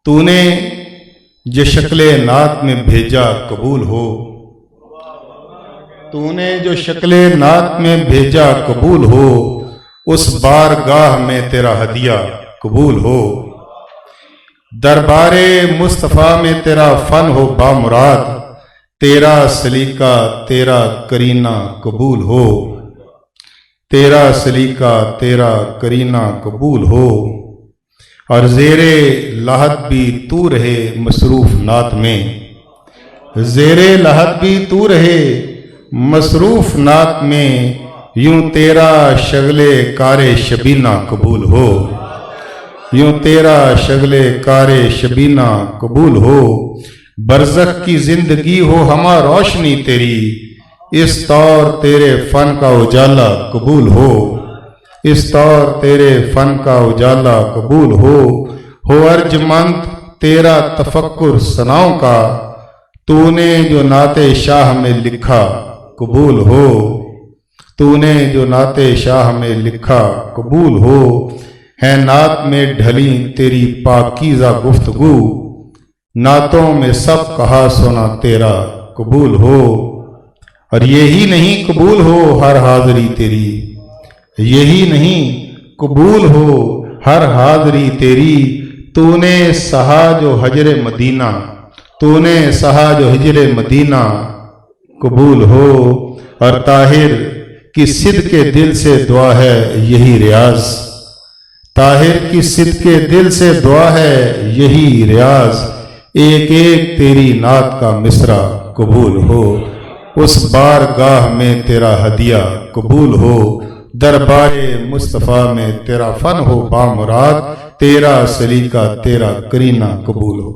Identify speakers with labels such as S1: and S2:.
S1: تو نے جو شکل نعت میں بھیجا قبول ہو، تو نے جو شکل نعت میں بھیجا قبول ہو، اس بارگاہ میں تیرا ہدیہ قبول ہو۔ دربار مصطفیٰ میں تیرا فن ہو بامراد، تیرا سلیقہ تیرا کرینہ قبول ہو، تیرا سلیقہ تیرا کرینہ قبول ہو۔ اور زیر لحد بھی تو رہے مصروف نعت میں، زیر لحد بھی تو رہے مصروف نعت میں، یوں تیرا شغل کار شبینہ قبول ہو، یوں تیرا شغل کار شبینہ قبول ہو۔ برزخ کی زندگی ہو ہمہ روشنی تیری، اس طور تیرے فن کا اجالا قبول ہو، اس طور تیرے فن کا اجالا قبول ہو۔ ارجمند تیرا تفکر ثناؤں کا، تو نے جو نعت شاہ میں لکھا قبول ہو، تو نے جو نعت شاہ میں لکھا قبول ہو۔ ہے نعت میں ڈھلی تیری پاکیزہ گفتگو، نعتوں میں سب کہا سنا تیرا قبول ہو۔ اور یہی نہیں قبول ہو ہر حاضری تیری، یہی نہیں قبول ہو ہر حاضری تیری۔ تو نے سہا جو ہجر مدینہ، تو نے سہا جو ہجر مدینہ قبول ہو۔ اور طاہر کی صدق دل سے دعا ہے یہی ریاض، طاہر کی صدق دل سے دعا ہے یہی ریاض۔ ایک ایک تیری نعت کا مصرع قبول ہو، اس بارگاہ میں تیرا ہدیہ قبول ہو۔ دربار مصطفیٰ میں تیرا فن ہو بامراد، تیرا سلیقہ تیرا کرینہ قبول ہو۔